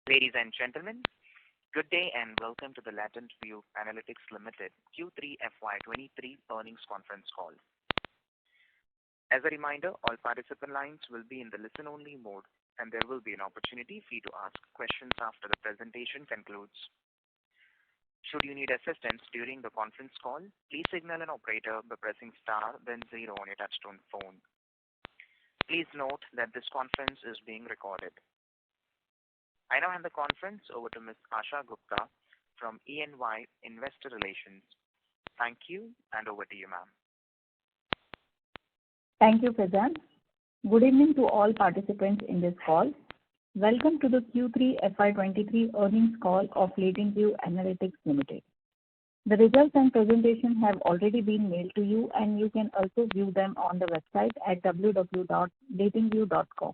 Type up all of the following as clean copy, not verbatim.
Ladies and gentlemen, good day and welcome to the Latent Analytics Limited Q3 FY23 earnings conference call. As a reminder, all participant lines will be in the listen-only mode, and there will be an opportunity for you to ask questions after the presentation concludes. Should you need assistance during the conference call, please signal an operator by pressing star then 0 on your touchtone phone. Please note that this conference is being recorded. I now hand the conference over to Ms. Asha Gupta from EY Investor Relations. Thank you, and over to you, ma'am. Thank you, Faizan. Good evening to all participants in this call. Welcome to the Q3 FY23 earnings call of Latent Analytics Limited. The results and presentation have already been mailed to you, and you can also view them on the website at www.latentview.com.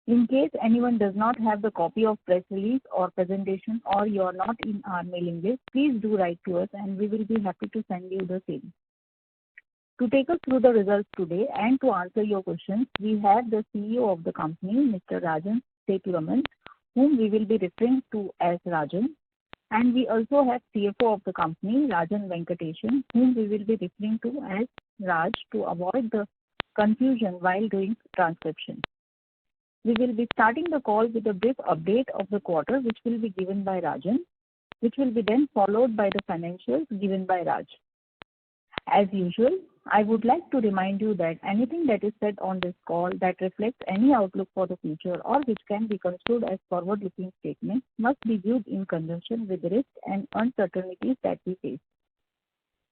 In case anyone does not have the copy of press release or presentation, or you are not in our mailing list, please do write to us and we will be happy to send you the same. To take us through the results today and to answer your questions, we have the CEO of the company, Mr. Rajan Sethuraman, whom we will be referring to as Rajan. And we also have CFO of the company, Rajan Venkatesan, whom we will be referring to as Raj to avoid the confusion while doing transcription. We will be starting the call with a brief update of the quarter, which will be given by Rajan, which will be then followed by the financials given by Raj. As usual, I would like to remind you that anything that is said on this call that reflects any outlook for the future or which can be construed as forward-looking statements must be viewed in conjunction with the risks and uncertainties that we face.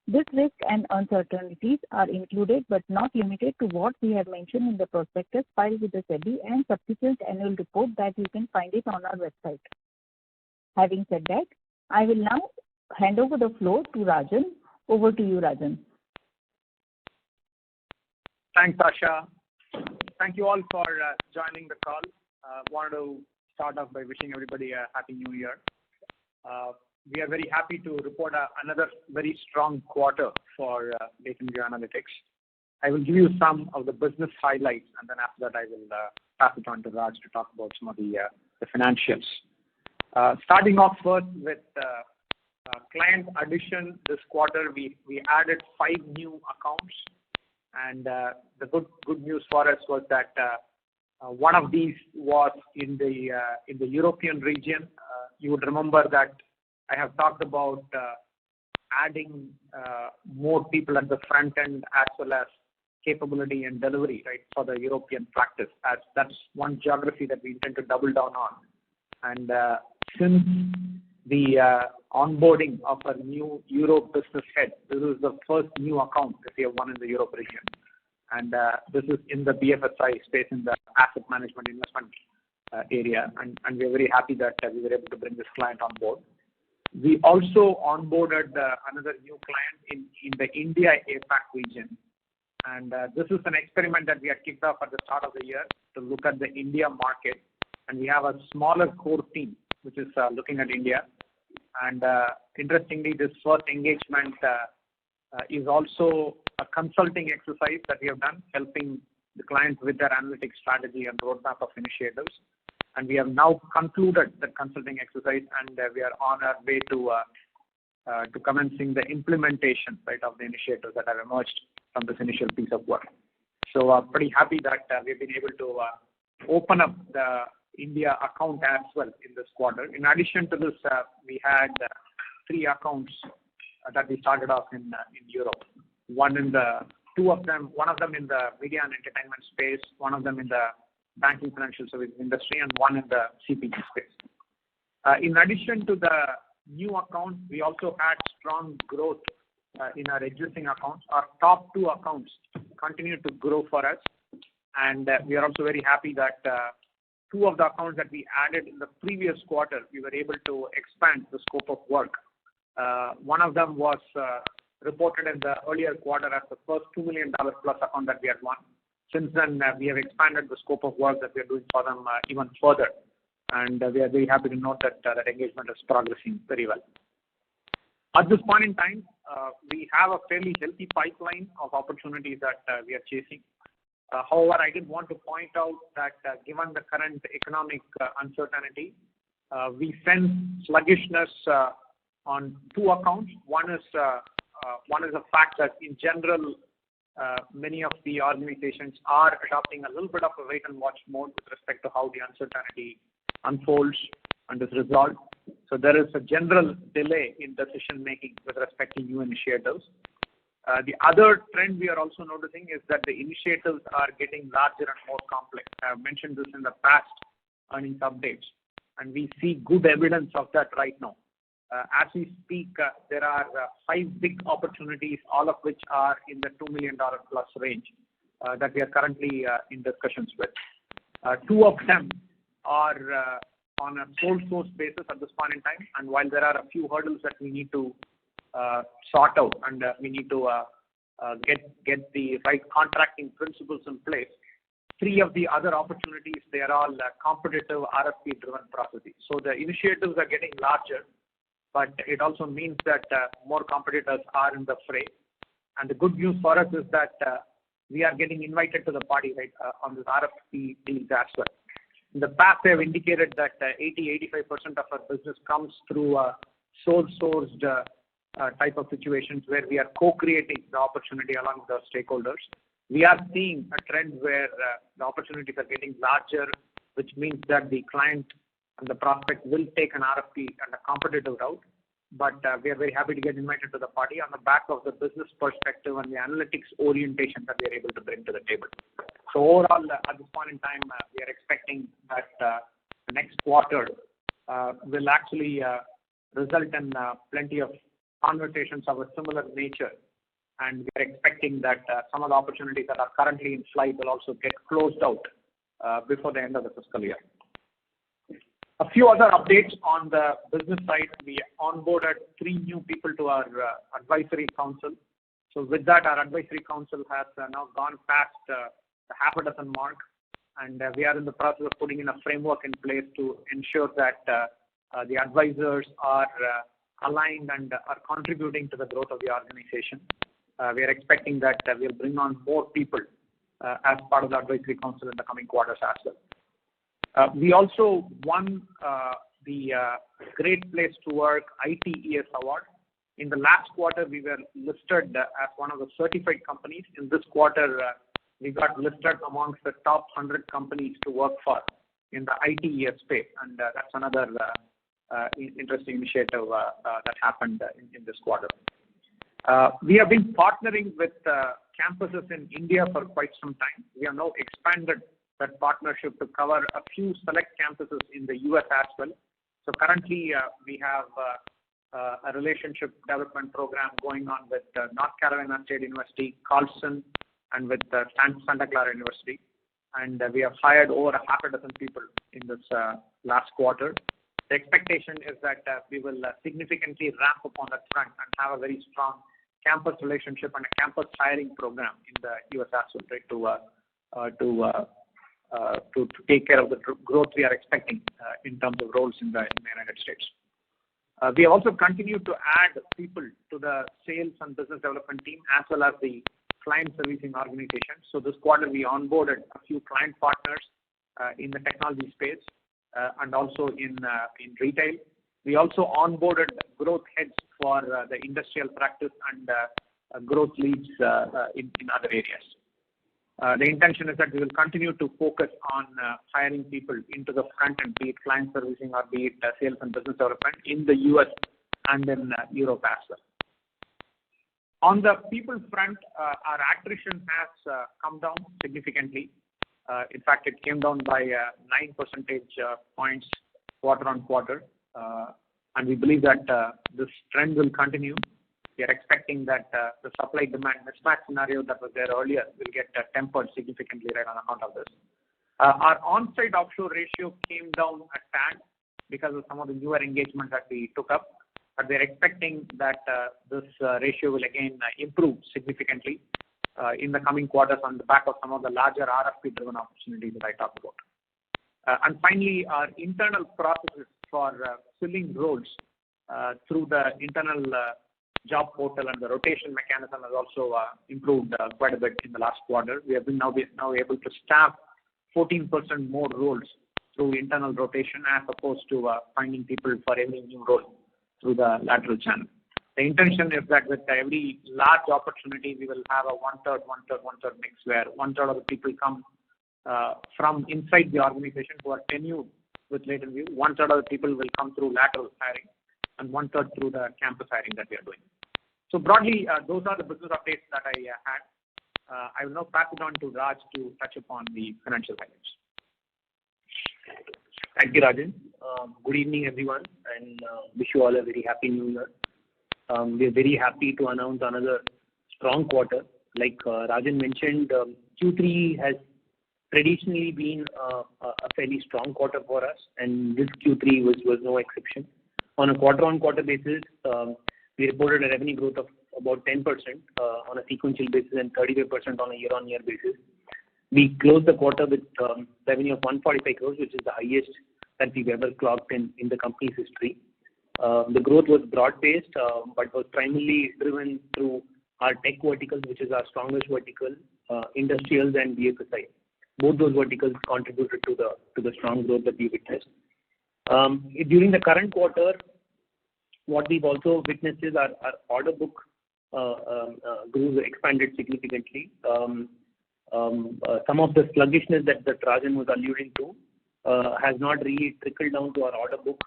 These risks and uncertainties are included but not limited to what we have mentioned in the prospectus filed with the SEBI and subsequent annual report that you can find it on our website. Having said that, I will now hand over the floor to Rajan. Over to you, Rajan. Thanks, Asha. Thank you all for joining the call. Wanted to start off by wishing everybody a Happy New Year. We are very happy to report another very strong quarter for Latent Analytics. I will give you some of the business highlights, and then after that I will pass it on to Raj to talk about some of the financials. Starting off first with client addition this quarter, we added 5 new accounts, and the good news for us was that one of these was in the European region. You would remember that I have talked about adding more people at the front end as well as capability and delivery, right, for the European practice. That's one geography that we intend to double down on. And since the onboarding of a new Europe business head, this is the first new account that we have won in the Europe region. And this is in the BFSI space, in the asset management investment area. And we are very happy that we were able to bring this client on board. We also onboarded another new client in the India APAC region. And this is an experiment that we had kicked off at the start of the year to look at the India market. And we have a smaller core team which is looking at India. And interestingly, this first engagement is also a consulting exercise that we have done, helping the client with their analytics strategy and roadmap of initiatives. And we have now concluded the consulting exercise, and we are on our way to commencing the implementation, right, of the initiatives that have emerged from this initial piece of work. So pretty happy that we've been able to open up the India account as well in this quarter. In addition to this, we had 3 accounts that we started off in Europe. One of them in the media and entertainment space, one of them in the banking financial services industry, and one in the CPG space. In addition to the new accounts, we also had strong growth in our existing accounts. Our top 2 accounts continue to grow for us, and we are also very happy that 2 of the accounts that we added in the previous quarter, we were able to expand the scope of work. One of them was reported in the earlier quarter as the first $2 million plus account that we had won. Since then, we have expanded the scope of work that we are doing for them even further. And we are very happy to note that that engagement is progressing very well. At this point in time, we have a fairly healthy pipeline of opportunities that we are chasing. However, I did want to point out that given the current economic uncertainty, We sense sluggishness on two accounts. One is the fact that in general, many of the organizations are adopting a little bit of a wait and watch mode with respect to how the uncertainty unfolds and is resolved. So there is a general delay in decision making with respect to new initiatives. The other trend we are also noticing is that the initiatives are getting larger and more complex. I have mentioned this in the past earnings updates, and we see good evidence of that right now. As we speak, there are 5 big opportunities, all of which are in the $2 million plus range that we are currently in discussions with. 2 of them are on a sole source basis at this point in time, and while there are a few hurdles that we need to sort out and we need to get the right contracting principles in place, 3 of the other opportunities, they are all competitive RFP-driven processes. So the initiatives are getting larger, but it also means that more competitors are in the fray. And the good news for us is that we are getting invited to the party, right, on this RFP deals as well. In the past, they have indicated that 80-85% of our business comes through sole-sourced type of situations where we are co-creating the opportunity along with our stakeholders. We are seeing a trend where the opportunities are getting larger, which means that the client and the prospect will take an RFP and a competitive route. But we are very happy to get invited to the party on the back of the business perspective and the analytics orientation that we are able to bring to the table. So overall, at this point in time, we are expecting that the next quarter will actually result in plenty of conversations of a similar nature. And we are expecting that some of the opportunities that are currently in flight will also get closed out before the end of the fiscal year. A few other updates on the business side. We onboarded 3 new people to our advisory council. So with that, our advisory council has now gone past the half a dozen mark, and we are in the process of putting in a framework in place to ensure that the advisors are aligned and are contributing to the growth of the organization. We are expecting that we'll bring on more people as part of the advisory council in the coming quarters as well. We also won the Great Place to Work ITES Award. In the last quarter, we were listed as one of the certified companies. In this quarter, we got listed amongst the top 100 companies to work for in the ITES space, and that's another interesting initiative that happened in this quarter. We have been partnering with campuses in India for quite some time. We have now expanded that partnership to cover a few select campuses in the US as well. So currently, we have a relationship development program going on with North Carolina State University, Carlson, and with Santa Clara University. And we have hired over a half a dozen people in this last quarter. The expectation is that we will significantly ramp up on that front and have a very strong campus relationship and a campus hiring program in the US as well, right, to take care of the growth we are expecting in terms of roles in the United States. We have also continued to add people to the sales and business development team as well as the client servicing organization. So this quarter we onboarded a few client partners in the technology space and also in retail. We also onboarded growth heads for the industrial practice and growth leads in other areas. The intention is that we will continue to focus on hiring people into the front end, be it client servicing or be it sales and business development in the US and in Europe as well. On the people front, our attrition has come down significantly. In fact, it came down by 9 percentage points quarter on quarter. And we believe that this trend will continue. We are expecting that the supply-demand mismatch scenario that was there earlier will get tempered significantly right on account of this. Our on-site offshore ratio came down a tad because of some of the newer engagement that we took up. But we are expecting that this ratio will again improve significantly in the coming quarters on the back of some of the larger RFP-driven opportunities that I talked about. And finally, our internal processes for filling roles through the internal job portal and the rotation mechanism has also improved quite a bit in the last quarter. We have been now able to staff 14% more roles through internal rotation as opposed to finding people for every new role through the lateral channel. The intention is that with every large opportunity, we will have a one-third mix, where one-third of the people come from inside the organization who are tenured with Latent View. One-third of the people will come through lateral hiring, and one-third through the campus hiring that we are doing. So broadly, those are the business updates that I had. I will now pass it on to Raj to touch upon the financial highlights. Thank you, Rajan. Good evening, everyone, and wish you all a very happy New Year. We are very happy to announce another strong quarter. Like Rajan mentioned, Q3 has traditionally been a fairly strong quarter for us, and this Q3 was no exception. On a quarter-on-quarter basis, we reported a revenue growth of about 10% on a sequential basis and 35% on a year-on-year basis. We closed the quarter with revenue of 145 crores, which is the highest that we've ever clocked in the company's history. The growth was broad-based, but was primarily driven through our tech verticals, which is our strongest vertical, industrials and BFSI. Both those verticals contributed to the strong growth that we witnessed. During the current quarter, what we've also witnessed is our order book expanded significantly. Some of the sluggishness that Rajan was alluding to has not really trickled down to our order book.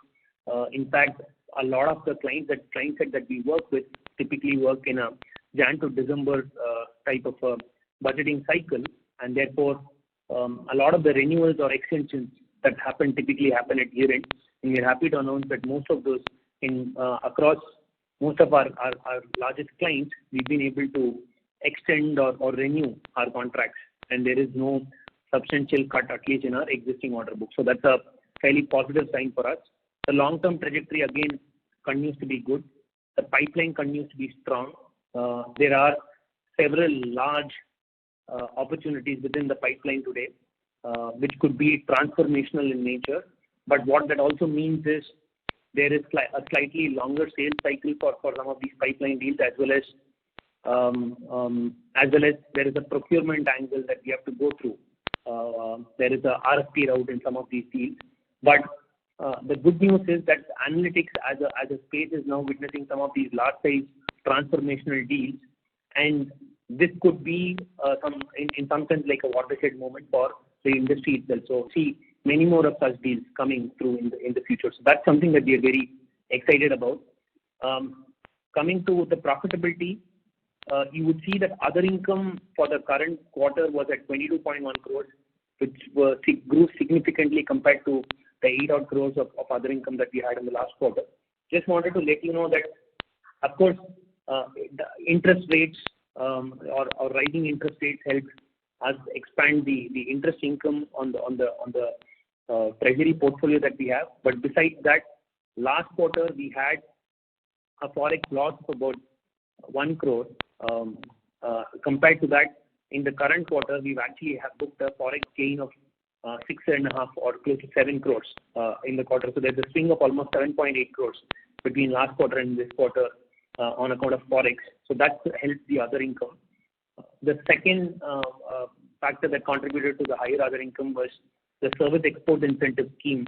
In fact, a lot of the client set that we work with typically work in a Jan to December type of a budgeting cycle, and therefore a lot of the renewals or extensions that typically happen at year end. And we're happy to announce that most of those across most of our largest clients, we've been able to extend or renew our contracts, and there is no substantial cut, at least in our existing order book. So that's a fairly positive sign for us. The long-term trajectory again continues to be good. The pipeline continues to be strong. There are several large opportunities within the pipeline today, which could be transformational in nature. But what that also means is there is a slightly longer sales cycle for some of these pipeline deals, as well as there is a procurement angle that we have to go through. There is a RFP route in some of these deals. But the good news is that analytics as a space is now witnessing some of these large size transformational deals, and this could be in some sense like a watershed moment for the industry itself. So see many more of such deals coming through in the future. So that's something that we are very excited about. Coming to the profitability, you would see that other income for the current quarter was at 22.1 crores, which grew significantly compared to the 8 odd crores of other income that we had in the last quarter. Just wanted to let you know that, of course, the interest rates or rising interest rates helped us expand the interest income on the treasury portfolio that we have. But besides that, last quarter we had a forex loss of about 1 crore. Compared to that, in the current quarter, we've actually booked a forex gain of 6.5 or close to 7 crores in the quarter. So there's a swing of almost 7.8 crores between last quarter and this quarter on account of forex. So that helped the other income. The second factor that contributed to the higher other income was the service export incentive scheme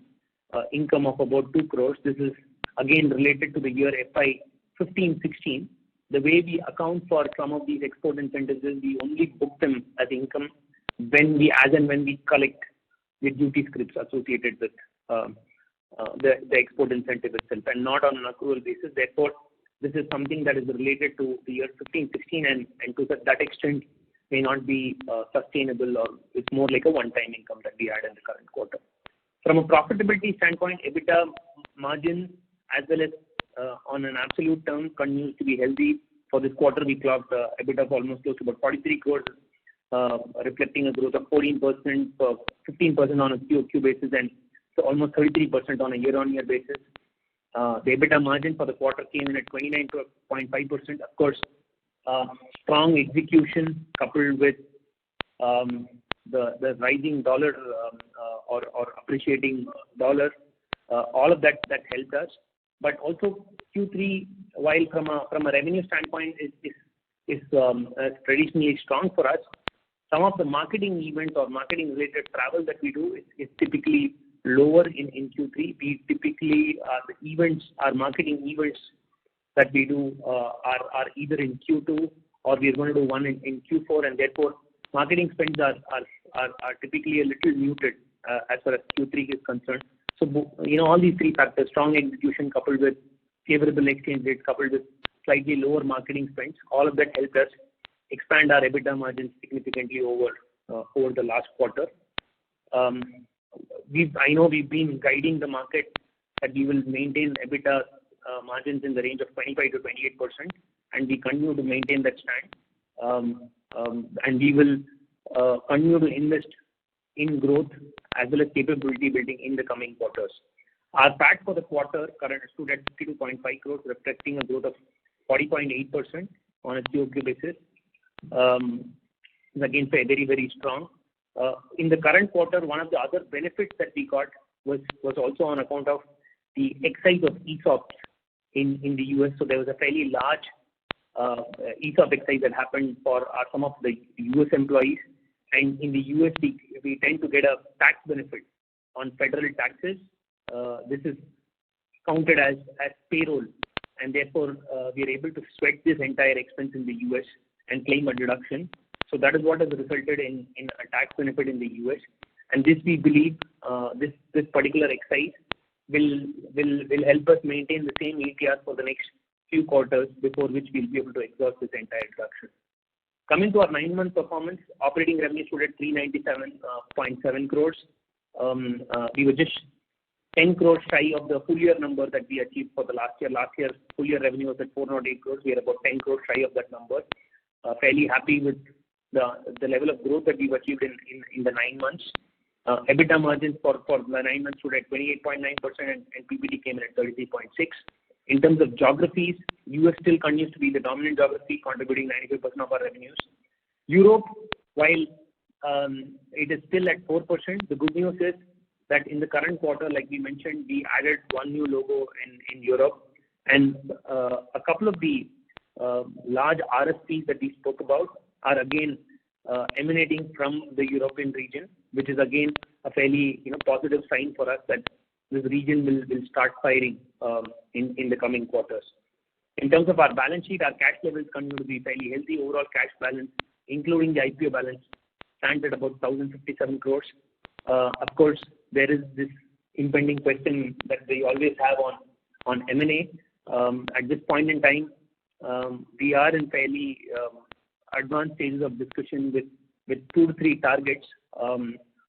income of about 2 crores. This is again related to the year FY15-16. The way we account for some of these export incentives is we only book them as income when we collect the duty scripts associated with the export incentive itself, and not on an accrual basis. Therefore, this is something that is related to the year 15-16, and to that extent may not be sustainable, or it's more like a one-time income that we had in the current quarter. From a profitability standpoint, EBITDA margin as well as on an absolute term continues to be healthy. For this quarter, we clocked EBITDA of almost close to about 43 crores, reflecting a growth of 14%, 15% on a QOQ basis, and so almost 33% on a year-on-year basis. The EBITDA margin for the quarter came in at 29.5%. Of course, strong execution coupled with the rising dollar or appreciating dollar, all of that helped us. But also Q3, while from a revenue standpoint is traditionally strong for us, some of the marketing events or marketing related travel that we do is typically lower in Q3. We typically, the events, our marketing events that we do, are either in Q2 or we are going to do one in Q4, and therefore marketing spends are typically a little muted as far as Q3 is concerned. So, all these three factors, strong execution coupled with favorable exchange rates, coupled with slightly lower marketing spends, all of that helped us expand our EBITDA margins significantly over the last quarter. I know we've been guiding the market that we will maintain EBITDA margins in the range of 25 to 28%, and we continue to maintain that stand. And we will continue to invest in growth as well as capability building in the coming quarters. Our PAT for the quarter currently stood at 52.5 crores, reflecting a growth of 40.8% on a QOQ basis. Again, very, very strong. In the current quarter, one of the other benefits that we got was also on account of the excise of ESOPs in the US. So there was a fairly large ESOP excise that happened for some of the US employees. And in the US, we tend to get a tax benefit on federal taxes. This is counted as payroll, and therefore we are able to sweat this entire expense in the US and claim a deduction. So that is what has resulted in a tax benefit in the US. And this, we believe, this particular excise will help us maintain the same ETR for the next few quarters, before which we'll be able to exhaust this entire deduction. Coming to our 9-month performance, operating revenue stood at 397.7 crores. We were just 10 crores shy of the full year number that we achieved for the last year. Last year, full year revenue was at 408 crores. We are about 10 crores shy of that number. Fairly happy with the level of growth that we've achieved in the 9 months. EBITDA margins for the 9 months stood at 28.9%, and PBT came in at 33.6%. In terms of geographies, US still continues to be the dominant geography, contributing 95% of our revenues. Europe, while it is still at 4%, the good news is that in the current quarter, like we mentioned, we added one new logo in Europe, and a couple of the large RFPs that we spoke about are again emanating from the European region, which is again a fairly positive sign for us that this region will start firing in the coming quarters. In terms of our balance sheet, our cash levels continue to be fairly healthy. Overall cash balance, including the IPO balance, stands at about 1,057 crores. Of course, there is this impending question that we always have on M&A. At this point in time, we are in fairly advanced stages of discussion with 2 to 3 targets.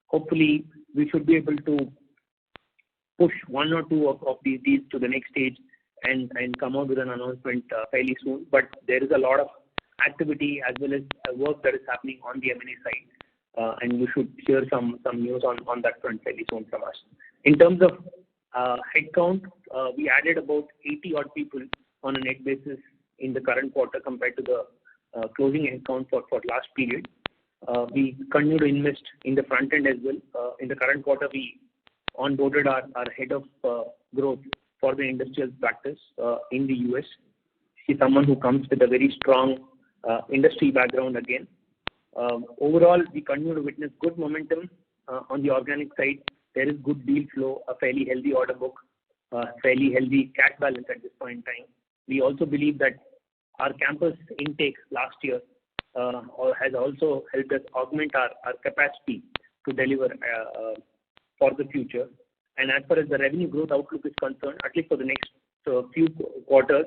Hopefully, we should be able to push 1 or 2 of these deals to the next stage and come out with an announcement fairly soon. But there is a lot of activity as well as work that is happening on the M&A side, and we should hear some news on that front fairly soon from us. In terms of headcount, we added about 80 odd people on a net basis in the current quarter compared to the closing headcount for last period. We continue to invest in the front end as well. In the current quarter, we onboarded our head of growth for the industrial practice in the US. She's someone who comes with a very strong industry background again. Overall, we continue to witness good momentum on the organic side. There is good deal flow, a fairly healthy order book, fairly healthy cash balance at this point in time. We also believe that our campus intake last year has also helped us augment our capacity to deliver for the future. And as far as the revenue growth outlook is concerned, at least for the next few quarters,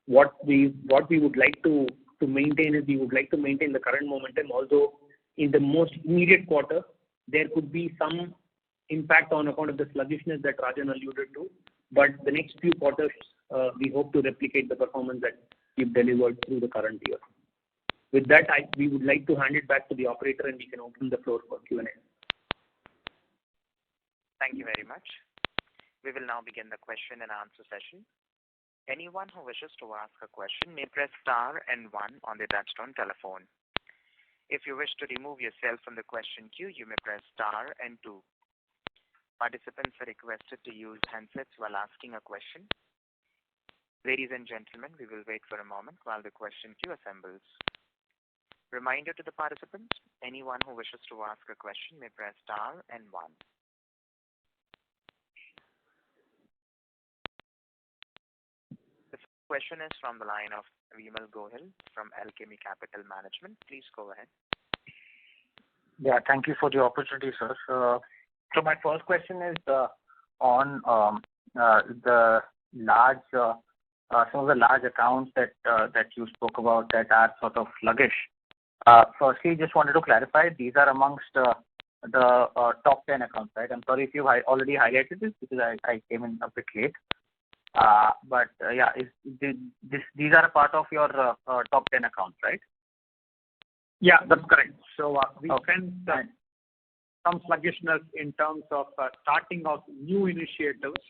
what we would like to maintain is we would like to maintain the current momentum. Although in the most immediate quarter, there could be some impact on account of the sluggishness that Rajan alluded to. But the next few quarters, we hope to replicate the performance that we've delivered through the current year. With that, we would like to hand it back to the operator, and we can open the floor for Q&A. Thank you very much. We will now begin the question and answer session. Anyone who wishes to ask a question may press star and 1 on the touchtone telephone. If you wish to remove yourself from the question queue, you may press star and 2. Participants are requested to use handsets while asking a question. Ladies and gentlemen, we will wait for a moment while the question queue assembles. Reminder to the participants, anyone who wishes to ask a question may press star and 1. Question is from the line of Vimal Gohil from Alchemy Capital Management. Please go ahead. Yeah, thank you for the opportunity, sir. So my first question is on the large, some of the large accounts that you spoke about that are sort of sluggish. Firstly, just wanted to clarify, these are amongst the top 10 accounts, right? I'm sorry if you already highlighted this because I came in a bit late. But yeah, these are a part of your top 10 accounts, right? Yeah, that's correct. So we Okay. sense some sluggishness in terms of starting of new initiatives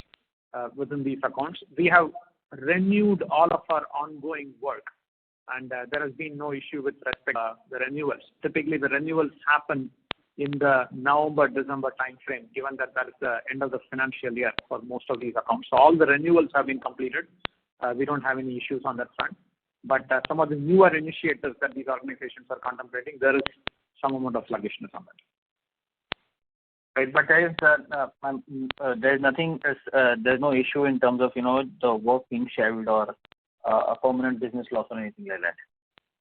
within these accounts. We have renewed all of our ongoing work, and there has been no issue with respect to the renewals. Typically, the renewals happen in the November-December timeframe, given that that is the end of the financial year for most of these accounts. So all the renewals have been completed. We don't have any issues on that front. But some of the newer initiatives that these organizations are contemplating, there is some amount of sluggishness on that. Right, but there's nothing, there's no issue in terms of the work being shelved or a permanent business loss or anything like that.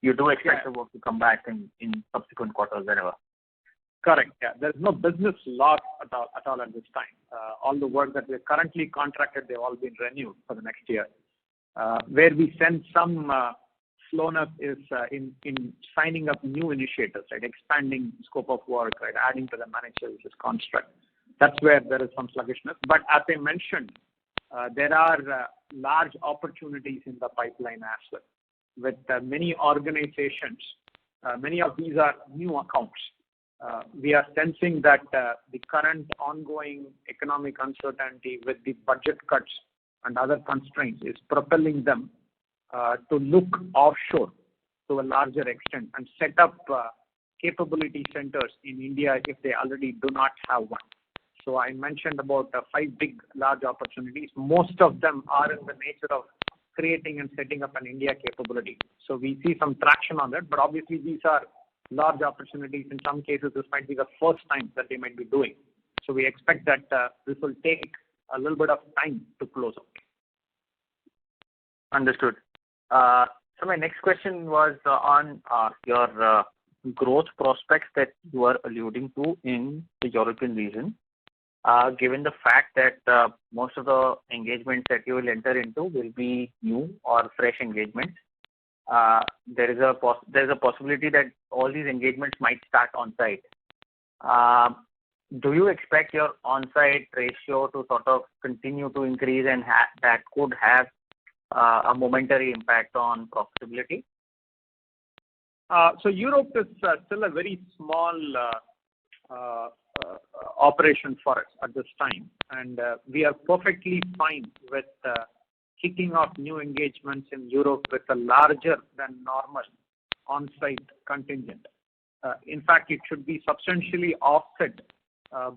You do expect the work to come back in subsequent quarters, wherever. Correct. Yeah, there's no business loss at all at this time. All the work that we're currently contracted, they've all been renewed for the next year. Where we sense some slowness is in signing up new initiatives, right? Expanding scope of work, right? Adding to the managed services construct. That's where there is some sluggishness. But as I mentioned, there are large opportunities in the pipeline as well. With many organizations, many of these are new accounts. We are sensing that the current ongoing economic uncertainty with the budget cuts and other constraints is propelling them to look offshore to a larger extent and set up capability centers in India if they already do not have one. So I mentioned about 5 big, large opportunities. Most of them are in the nature of creating and setting up an India capability. So we see some traction on that, but obviously these are large opportunities. In some cases, this might be the first time that they might be doing. So we expect that this will take a little bit of time to close out. Understood. So my next question was on your growth prospects that you are alluding to in the European region. Given the fact that most of the engagements that you will enter into will be new or fresh engagements, there is a possibility that all these engagements might start on-site. Do you expect your on-site ratio to sort of continue to increase and that could have a momentary impact on profitability? So Europe is still a very small operation for us at this time, and we are perfectly fine with kicking off new engagements in Europe with a larger than normal on-site contingent. In fact, it should be substantially offset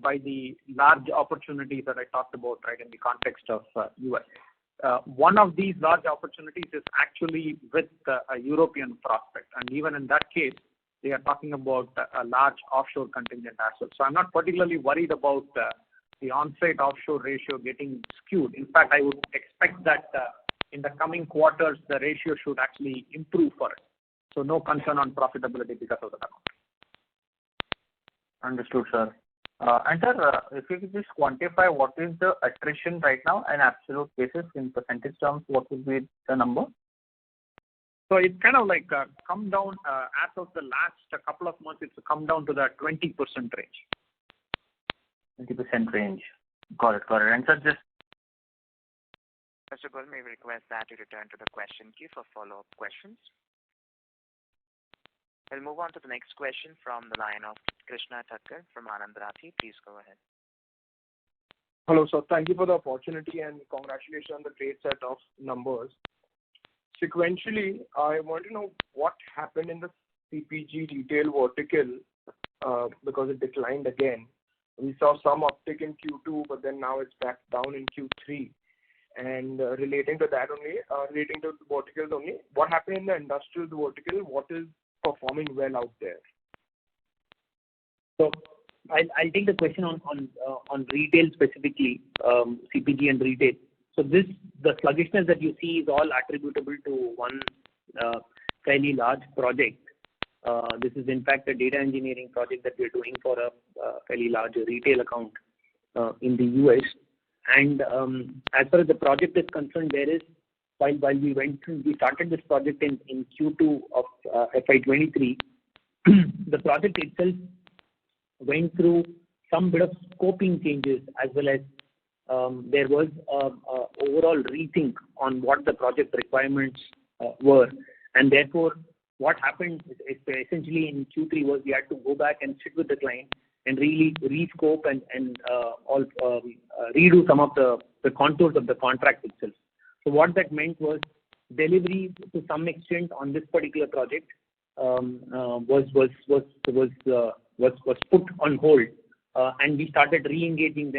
by the large opportunities that I talked about, right, in the context of US. One of these large opportunities is actually with a European prospect, and even in that case, they are talking about a large offshore contingent as well. So I'm not particularly worried about the on-site offshore ratio getting skewed. In fact, I would expect that in the coming quarters, the ratio should actually improve for us. So no concern on profitability because of that. Understood, sir. And sir, if you could just quantify what is the attrition right now in absolute basis in percentage terms, what would be the number? So it's kind of like come down as of the last couple of months, it's come down to the 20% range. 20% range. Got it. And sir, just... Mr. Gohil, may we request that you return to the question queue for follow-up questions. We'll move on to the next question from the line of Krishna Thakkar from Anand Rathi. Please go ahead. Hello, sir. Thank you for the opportunity and congratulations on the great set of numbers. Sequentially, I want to know what happened in the CPG retail vertical because it declined again. We saw some uptick in Q2, but then now it's back down in Q3. And relating to that only, relating to the verticals only, what happened in the industrial vertical? What is performing well out there? So I'll take the question on retail specifically, CPG and retail. So the sluggishness that you see is all attributable to one fairly large project. This is in fact a data engineering project that we're doing for a fairly large retail account in the US. And as far as the project is concerned, there is, while we started this project in Q2 of FY23, the project itself went through some bit of scoping changes, as well as there was overall rethink on what the project requirements were. And therefore, what happened essentially in Q3 was we had to go back and sit with the client and really rescope and redo some of the contours of the contract itself. So what that meant was delivery to some extent on this particular project was put on hold, and we started re-engaging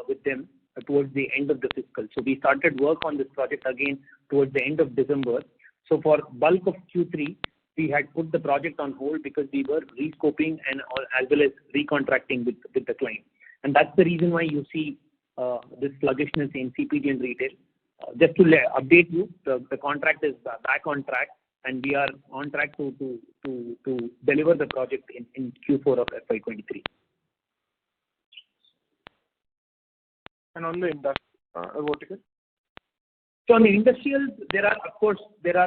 with them towards the end of the fiscal. So we started work on this project again towards the end of December. So for bulk of Q3, we had put the project on hold because we were rescoping and as well as recontracting with the client. And that's the reason why you see this sluggishness in CPG and retail. Just to update you, the contract is back on track, and we are on track to deliver the project in Q4 of FY23. And on the vertical? So on the industrial, there are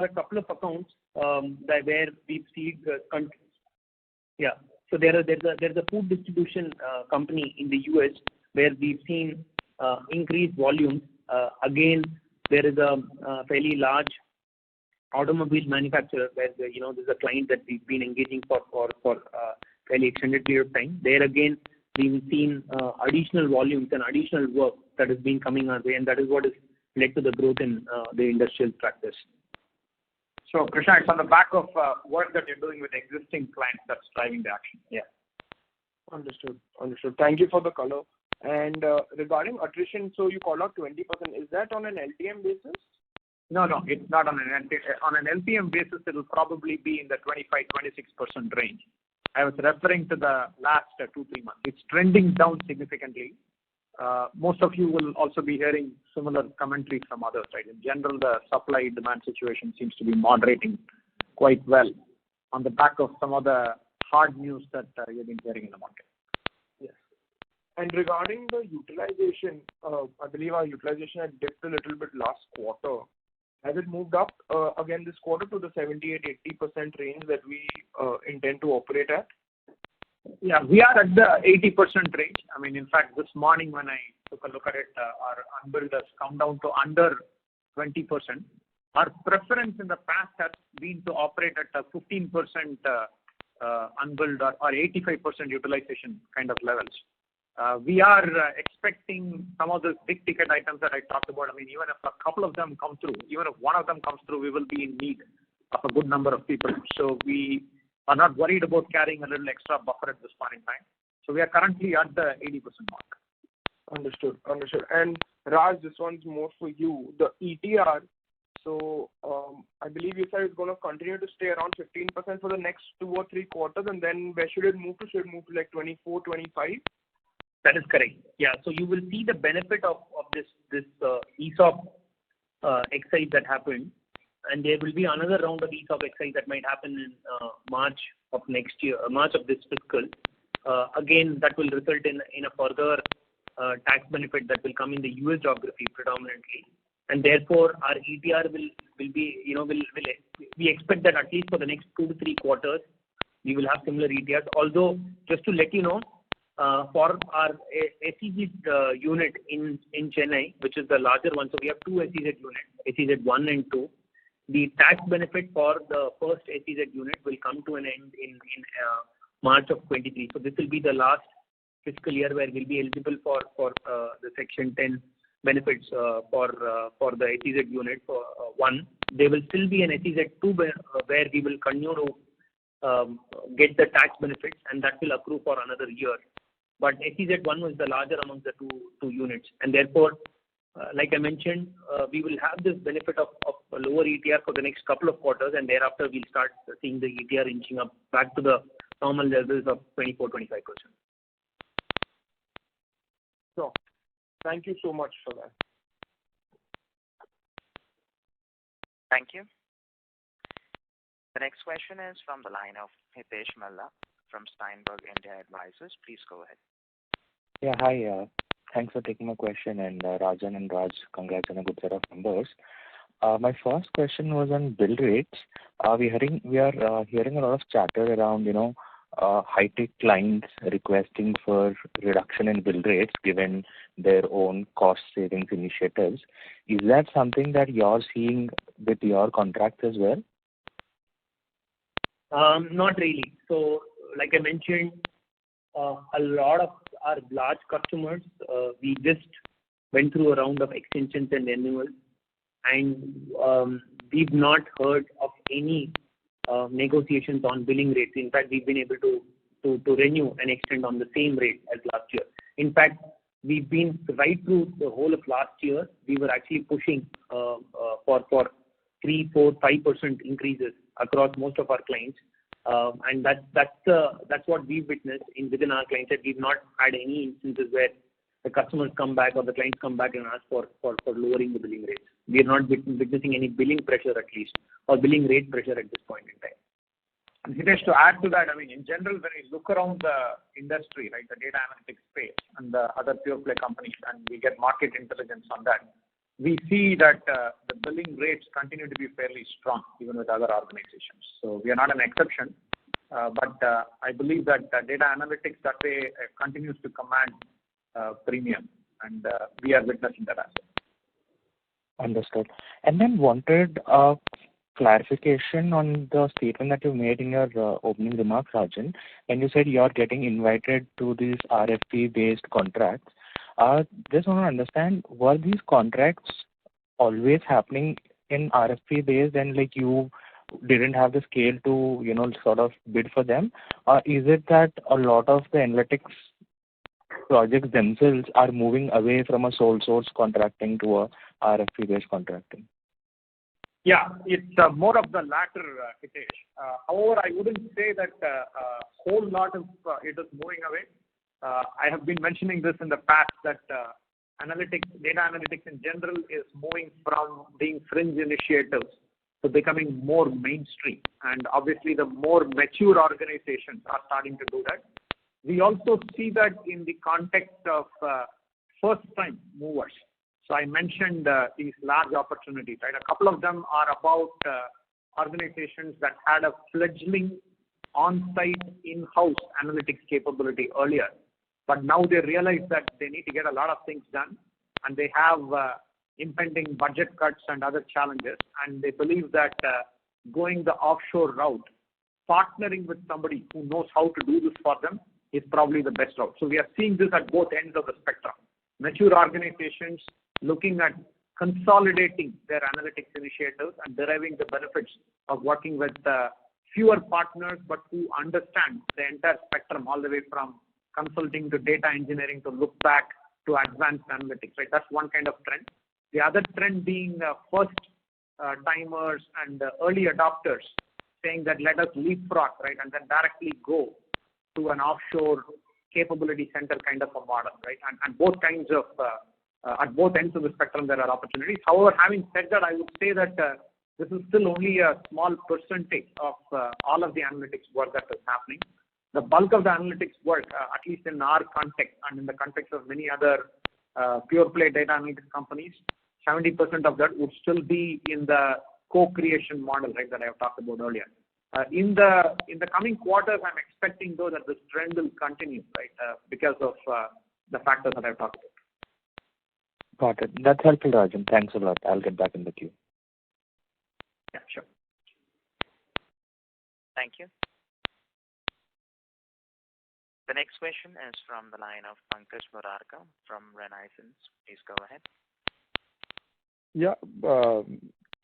a couple of accounts where we've seen So there's a food distribution company in the US where we've seen increased volumes. Again, there is a fairly large automobile manufacturer where there's a client that we've been engaging for fairly extended period of time. There again, we've seen additional volumes and additional work that has been coming our way, and that is what has led to the growth in the industrial practice. So, Krishna, it's on the back of work that you're doing with existing clients that's driving the action. Yeah. Understood. Thank you for the color. And regarding attrition, so you called out 20%. Is that on an LTM basis? No, it's not on an LTM. On an LTM basis, it will probably be in the 25-26% range. I was referring to the last 2-3 months. It's trending down significantly. Most of you will also be hearing similar commentary from others, right? In general, the supply-demand situation seems to be moderating quite well on the back of some of the hard news that you've been hearing in the market. Yes. And regarding the utilization, I believe our utilization had dipped a little bit last quarter. Has it moved up again this quarter to the 78-80% range that we intend to operate at? Yeah, we are at the 80% range. I mean, in fact, this morning when I took a look at it, our unbilled has come down to under 20%. Our preference in the past has been to operate at a 15% unbilled or 85% utilization kind of levels. We are expecting some of the big ticket items that I talked about. I mean, even if a couple of them come through, even if one of them comes through, we will be in need of a good number of people. So we are not worried about carrying a little extra buffer at this point in time. So we are currently at the 80% mark. Understood. And Raj, this one's more for you. The ETR, so I believe you said it's going to continue to stay around 15% for the next 2 or 3 quarters, and then where should it move to? Should it move to like 24, 25? That is correct. Yeah. So you will see the benefit of this ESOP exercise that happened, and there will be another round of ESOP exercise that might happen in March of next year, March of this fiscal. Again, that will result in a further tax benefit that will come in the US geography predominantly, and therefore our ETR will be, we expect that at least for the next 2 to 3 quarters we will have similar ETRs. Although, just to let you know, for our SEZ unit in Chennai, which is the larger one, so we have 2 SEZ units, SEZ 1 and 2. The tax benefit for the first SEZ unit will come to an end in March of 23. So this will be the last fiscal year where we'll be eligible for the Section 10 benefits for the SEZ unit for 1. There will still be an SEZ 2 where we will continue to get the tax benefits, and that will accrue for another year. But SEZ 1 was the larger among the two units, and therefore, like I mentioned, we will have this benefit of a lower ETR for the next couple of quarters, and thereafter we'll start seeing the ETR inching up back to the normal levels of 24-25%. So, thank you so much for that. Thank you. The next question is from the line of Hitesh Malla from Steinberg India Advisors. Please go ahead. Yeah, hi. Thanks for taking my question, and Rajan and Raj, congrats on a good set of numbers. My first question was on bill rates. We are hearing a lot of chatter around, high-tech clients requesting for reduction in bill rates given their own cost savings initiatives. Is that something that you're seeing with your contracts as well? Not really. So, like I mentioned, a lot of our large customers, we just went through a round of extensions and renewals, and we've not heard of any negotiations on billing rates. In fact, we've been able to renew and extend on the same rate as last year. In fact, we've been right through the whole of last year. We were actually pushing for 3, 4, 5% increases across most of our clients, and that's what we've witnessed within our clients. That we've not had any instances where the customers come back or the clients come back and ask for lowering the billing rates. We are not witnessing any billing pressure, at least, or billing rate pressure at this point in time. And Hitesh, to add to that, in general, when we look around the industry, like the data analytics space and the other pure play companies, and we get market intelligence on that, we see that the billing rates continue to be fairly strong, even with other organizations. So we are not an exception, but I believe that data analytics that way continues to command premium, and we are witnessing that as well. Understood. And then wanted clarification on the statement that you made in your opening remarks, Rajan, when you said you're getting invited to these RFP-based contracts. Just want to understand, were these contracts always happening in RFP-based and like you didn't have the scale to, sort of bid for them? Or is it that a lot of the analytics projects themselves are moving away from a sole source contracting to a RFP-based contracting? Yeah, it's more of the latter, Hitesh. However, I wouldn't say that a whole lot of it is moving away. I have been mentioning this in the past that data analytics in general is moving from being fringe initiatives to becoming more mainstream. And obviously, the more mature organizations are starting to do that. We also see that in the context of first-time movers. So I mentioned these large opportunities, right? A couple of them are about organizations that had a fledgling on-site in-house analytics capability earlier, but now they realize that they need to get a lot of things done, and they have impending budget cuts and other challenges, and they believe that going the offshore route, partnering with somebody who knows how to do this for them, is probably the best route. So we are seeing this at both ends of the spectrum. Mature organizations looking at consolidating their analytics initiatives and deriving the benefits of working with fewer partners, but who understand the entire spectrum all the way from consulting to data engineering to look back to advanced analytics, right? That's one kind of trend. The other trend being first timers and early adopters saying that let us leapfrog, right, and then directly go to an offshore capability center kind of a model, right? And both kinds of, at both ends of the spectrum, there are opportunities. However, having said that, I would say that this is still only a small percentage of all of the analytics work that is happening. The bulk of the analytics work, at least in our context and in the context of many other pure play data analytics companies, 70% of that would still be in the co-creation model, right, that I have talked about earlier. In the coming quarters, I'm expecting though that this trend will continue, right, because of the factors that I've talked about. Got it. That's helpful, Rajan. Thanks a lot. I'll get back in the queue. Yeah, sure. Thank you. The next question is from the line of Pankaj Murarka from Renaissance. Please go ahead. Yeah.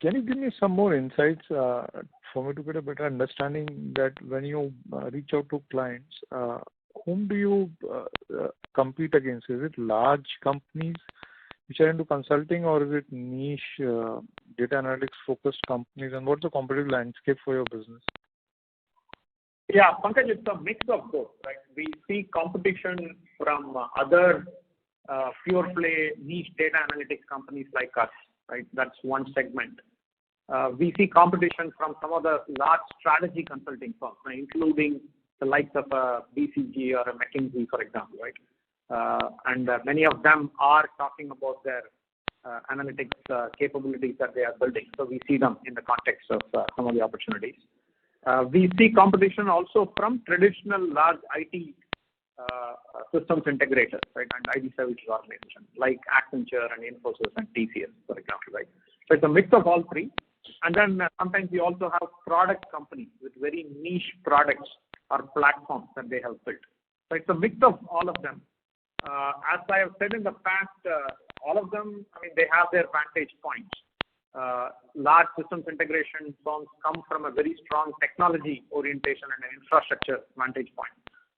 Can you give me some more insights for me to get a better understanding that when you reach out to clients, whom do you compete against? Is it large companies which are into consulting, or is it niche data analytics focused companies? And what's the competitive landscape for your business? Yeah, Pankaj, it's a mix of both, right? We see competition from other pure play niche data analytics companies like us, right? That's one segment. We see competition from some of the large strategy consulting firms, including the likes of BCG or a McKinsey, for example, right? And many of them are talking about their analytics capabilities that they are building. So we see them in the context of some of the opportunities. We see competition also from traditional large IT systems integrators, right, and IT services organizations like Accenture and Infosys and TCS, for example, right? So it's a mix of all three. And then sometimes we also have product companies with very niche products or platforms that they have built. So it's a mix of all of them. As I have said in the past, all of them, I mean, they have their vantage points. Large systems integration firms come from a very strong technology orientation and an infrastructure vantage point.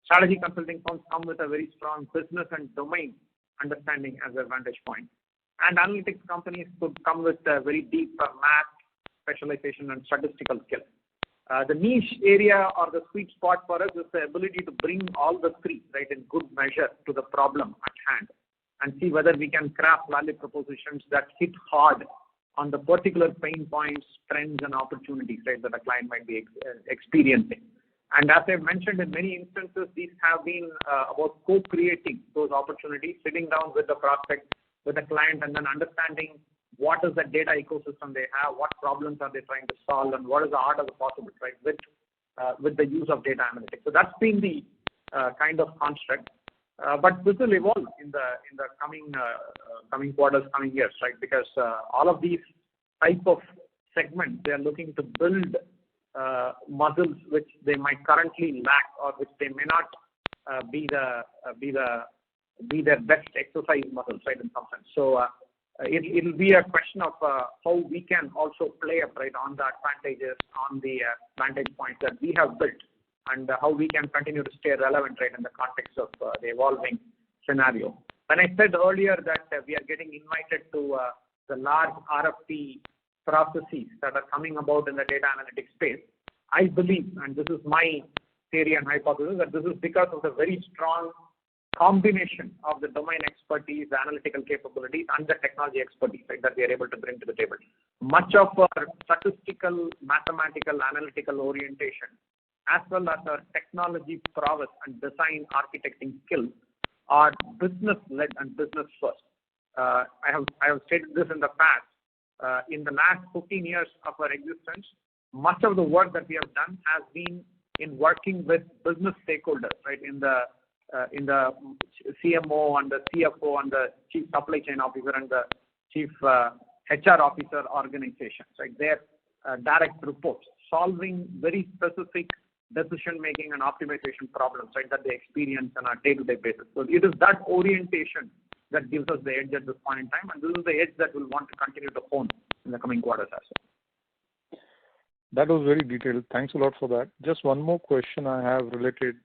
Strategy consulting firms come with a very strong business and domain understanding as a vantage point. And analytics companies could come with a very deep math, specialization, and statistical skills. The niche area or the sweet spot for us is the ability to bring all the three, right, in good measure to the problem at hand and see whether we can craft value propositions that hit hard on the particular pain points, trends, and opportunities, right, that a client might be experiencing. And as I've mentioned, in many instances, these have been about co-creating those opportunities, sitting down with the prospect, with the client, and then understanding what is the data ecosystem they have, what problems are they trying to solve, and what is the art of the possible, right, with the use of data analytics. So that's been the kind of construct. But this will evolve in the coming quarters, coming years, right? Because all of these type of segments, they are looking to build muscles which they might currently lack or which they may not be their best exercise muscles, right? In some sense. So it'll be a question of how we can also play up, right, on the advantages, on the vantage points that we have built, and how we can continue to stay relevant, right, in the context of the evolving scenario. When I said earlier that we are getting invited to the large RFP processes that are coming about in the data analytics space, I believe, and this is my theory and hypothesis, that this is because of the very strong combination of the domain expertise, the analytical capabilities, and the technology expertise, right, that we are able to bring to the table. Much of our statistical, mathematical, analytical orientation, as well as our technology prowess and design architecting skills, are business-led and business-first. I have stated this in the past. In the last 15 years of our existence, much of the work that we have done has been in working with business stakeholders, right, in the CMO and the CFO and the chief supply chain officer and the chief HR officer organizations, right? Their direct reports, solving very specific decision-making and optimization problems, right, that they experience on a day-to-day basis. So it is that orientation that gives us the edge at this point in time, and this is the edge that we'll want to continue to hone in the coming quarters as well. That was very detailed. Thanks a lot for that. Just one more question I have related.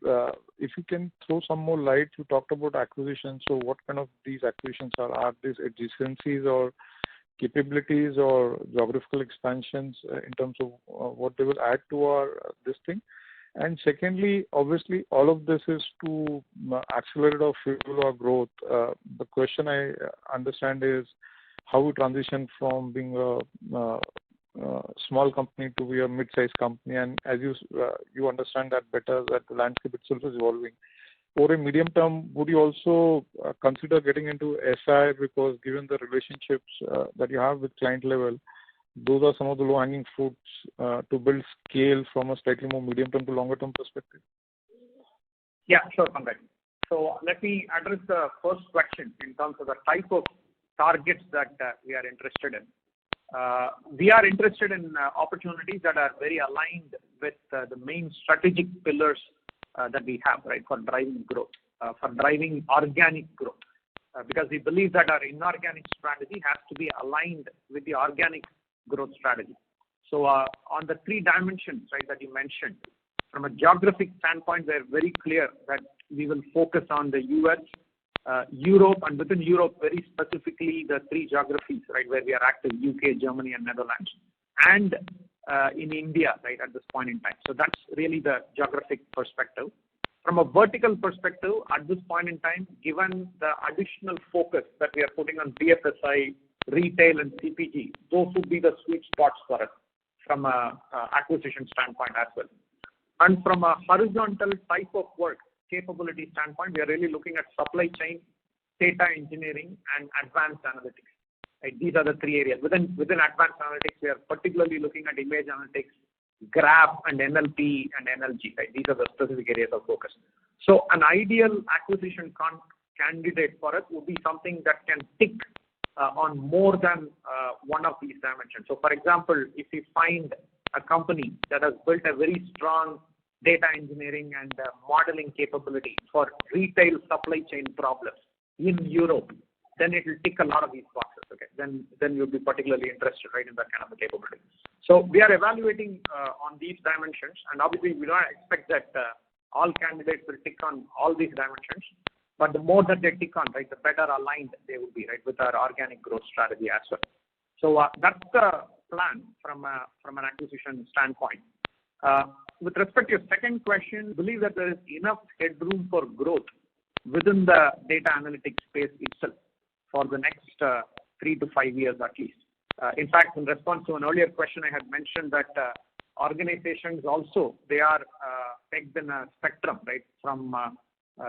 If you can throw some more light, you talked about acquisitions. So what kind of these acquisitions are? Are these adjacencies or capabilities or geographical expansions in terms of what they will add to our this thing? And secondly, obviously, all of this is to accelerate or fuel our growth. The question I understand is how we transition from being a small company to be a mid-sized company. And as you understand that better, that the landscape itself is evolving. Over a medium term, would you also consider getting into SI, because given the relationships that you have with client level, those are some of the low-hanging fruits to build scale from a slightly more medium-term to longer-term perspective? Yeah, sure, Pankaj. So let me address the first question in terms of the type of targets that we are interested in. We are interested in opportunities that are very aligned with the main strategic pillars that we have, right, for driving growth, for driving organic growth. Because we believe that our inorganic strategy has to be aligned with the organic growth strategy. So on the three dimensions, right, that you mentioned, from a geographic standpoint, we're very clear that we will focus on the US, Europe, and within Europe, very specifically the three geographies, right, where we are active: UK, Germany, and Netherlands, and in India, right, at this point in time. So that's really the geographic perspective. From a vertical perspective, at this point in time, given the additional focus that we are putting on BFSI, retail, and CPG. Those would be the sweet spots for us from a acquisition standpoint as well. And from a horizontal type of work capability standpoint, we are really looking at supply chain, data engineering, and advanced analytics. Right? These are the three areas. Within advanced analytics, we are particularly looking at image analytics, graph, and NLP and NLG. Right? These are the specific areas of focus. So an ideal acquisition candidate for us would be something that can tick on more than one of these dimensions. So, for example, if we find a company that has built a very strong data engineering and modeling capability for retail supply chain problems in Europe, then it will tick a lot of these boxes. Okay, then you'll be particularly interested, right, in that kind of a capability. So we are evaluating on these dimensions, and obviously we don't expect that all candidates will tick on all these dimensions. But the more that they tick on, right, the better aligned they will be, right, with our organic growth strategy as well. So that's the plan from an acquisition standpoint. With respect to your second question, I believe that there is enough headroom for growth within the data analytics space itself for the next 3 to 5 years at least. In fact, in response to an earlier question, I had mentioned that organizations also, they are pegged in a spectrum, right, from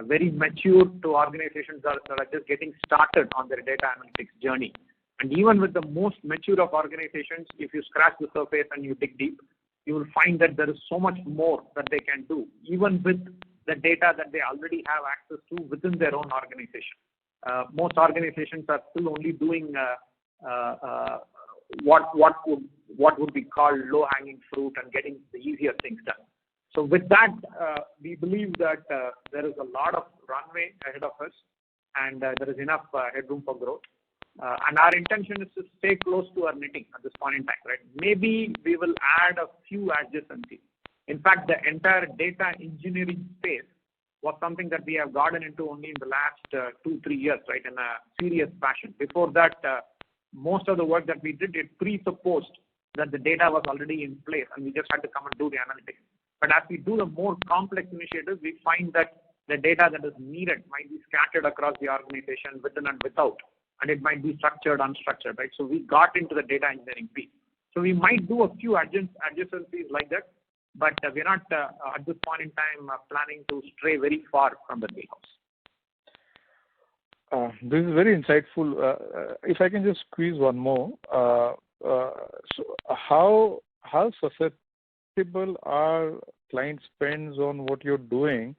very mature to organizations that are just getting started on their data analytics journey. And even with the most mature of organizations, if you scratch the surface and you dig deep, you will find that there is so much more that they can do, even with the data that they already have access to within their own organization. Most organizations are still only doing what would be called low-hanging fruit and getting the easier things done. So with that, we believe that there is a lot of runway ahead of us, and there is enough headroom for growth. And our intention is to stay close to our knitting at this point in time, right? Maybe we will add a few adjacencies. In fact, the entire data engineering space was something that we have gotten into only in the last 2-3 years, right, in a serious fashion. Before that, most of the work that we did, it presupposed that the data was already in place, and we just had to come and do the analytics. But as we do the more complex initiatives, we find that the data that is needed might be scattered across the organization within and without, and it might be structured, unstructured, right? So we got into the data engineering piece. So we might do a few adjacencies like that, but we're not at this point in time planning to stray very far from the wheelhouse. This is very insightful. If I can just squeeze one more. So how susceptible are client spends on what you're doing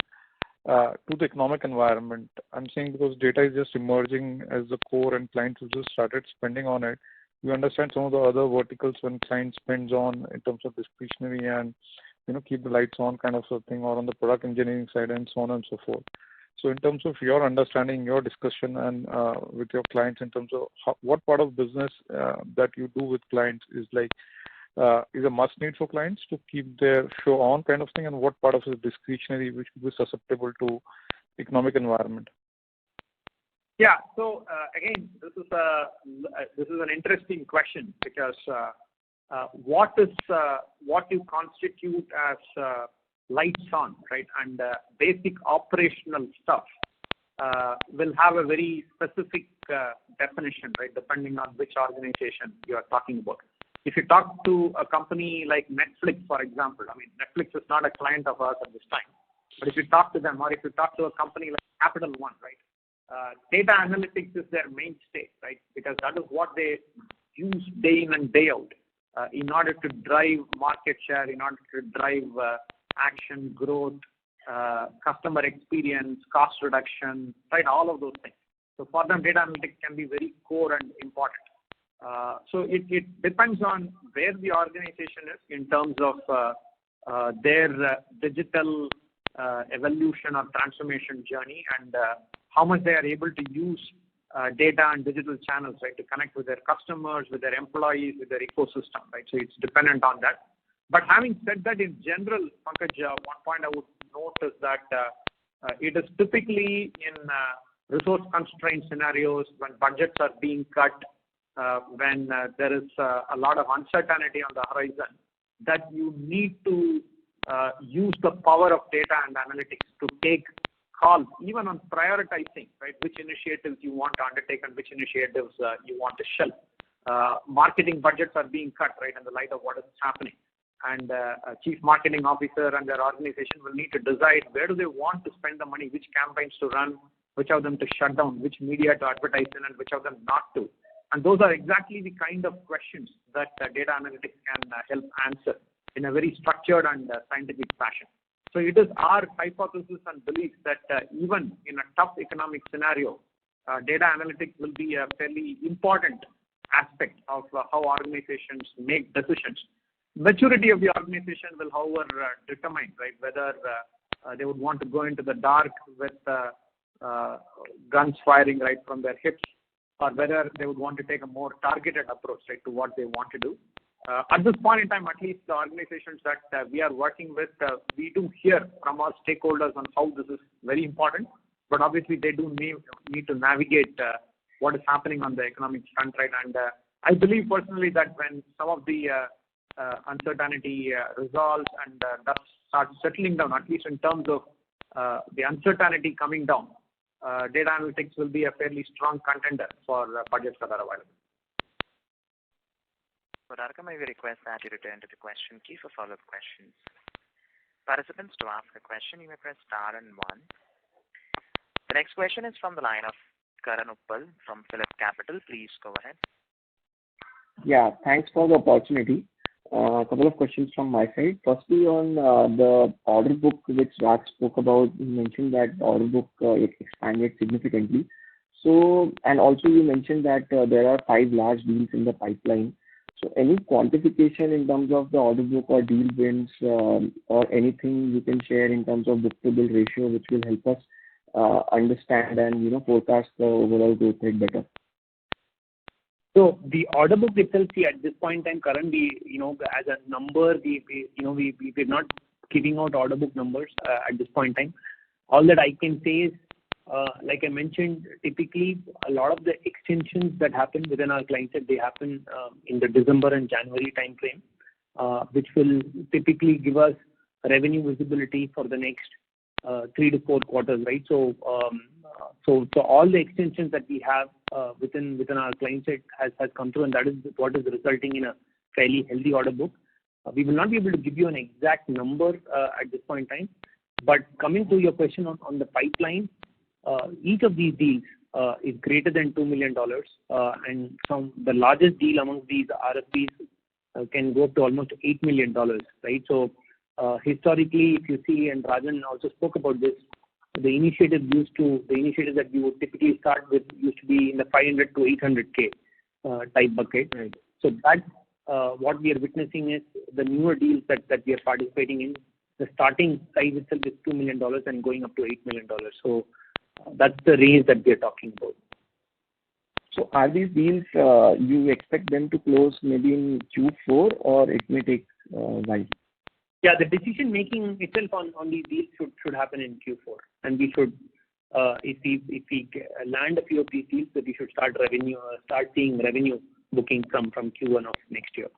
to the economic environment? I'm saying because data is just emerging as the core and clients have just started spending on it. You understand some of the other verticals when client spends on in terms of discretionary and, keep the lights on kind of thing, or on the product engineering side and so on and so forth. So in terms of your understanding, your discussion and with your clients in terms of what part of business that you do with clients is a must need for clients to keep their show on kind of thing, and what part of it is discretionary which could be susceptible to economic environment? Yeah. So again, this is an interesting question because what you constitute as lights on, right, and basic operational stuff will have a very specific definition, right, depending on which organization you are talking about. If you talk to a company like Netflix, for example, I mean, Netflix is not a client of ours at this time, but if you talk to them, or if you talk to a company like Capital One, right, data analytics is their mainstay, right, because that is what they use day in and day out in order to drive market share, in order to drive action, growth, customer experience, cost reduction, right, all of those things. So for them, data analytics can be very core and important. So it depends on where the organization is in terms of their digital evolution or transformation journey, and how much they are able to use data and digital channels, right, to connect with their customers, with their employees, with their ecosystem, right? So it's dependent on that. But having said that, in general, Pankaj, one point I would note is that it is typically in resource constraint scenarios, when budgets are being cut, when there is a lot of uncertainty on the horizon, that you need to use the power of data and analytics to take calls, even on prioritizing, right, which initiatives you want to undertake and which initiatives you want to shelve. marketing budgets are being cut, right, in the light of what is happening. And a chief marketing officer and their organization will need to decide where do they want to spend the money, which campaigns to run, which of them to shut down, which media to advertise in, and which of them not to. And those are exactly the kind of questions that data analytics can help answer in a very structured and scientific fashion. So it is our hypothesis and belief that even in a tough economic scenario, data analytics will be a fairly important aspect of how organizations make decisions. Maturity of the organization will, however, determine, right, whether they would want to go into the dark with guns firing right from their hips, or whether they would want to take a more targeted approach, right, to what they want to do. At this point in time, at least the organizations that we are working with, we do hear from our stakeholders on how this is very important, but obviously they do need to navigate what is happening on the economic front, right? And I believe personally that when some of the uncertainty resolves and that starts settling down, at least in terms of the uncertainty coming down, data analytics will be a fairly strong contender for budgets that are available. Radhika, may we request that you return to the question queue for follow-up questions. Participants, to ask a question, you may press star and 1. The next question is from the line of Karan Uppal from Phillip Capital. Please go ahead. Yeah, thanks for the opportunity. A couple of questions from my side. Firstly, on the order book which Raj spoke about, you mentioned that the order book expanded significantly. So, and also you mentioned that there are 5 large deals in the pipeline. So, any quantification in terms of the order book or deal wins, or anything you can share in terms of book-to-bill ratio, which will help us understand and forecast the overall growth rate better? So the order book itself, see, at this point in time, currently, as a number, we're not giving out order book numbers at this point in time. All that I can say is, like I mentioned, typically a lot of the extensions that happen within our client set, they happen in the December and January time frame, which will typically give us revenue visibility for the next 3 to 4 quarters, right? So all the extensions that we have within our client set has come through, and that is what is resulting in a fairly healthy order book. We will not be able to give you an exact number at this point in time, but coming to your question on the pipeline, each of these deals is greater than $2 million, and from the largest deal among these RFPs can go up to almost $8 million, right? So historically, if you see, and Rajan also spoke about this, the initiatives that we would typically start with used to be in the 500 to 800K type bucket. Right. So that what we are witnessing is the newer deals that we are participating in. The starting size itself is $2 million and going up to $8 million. So that's the range that we are talking about. So are these deals, you expect them to close maybe in Q4, or it may take a while? Yeah, the decision making itself on these deals should happen in Q4, and we should, if we land a few of these deals, that we should start seeing revenue booking from Q1 of next year.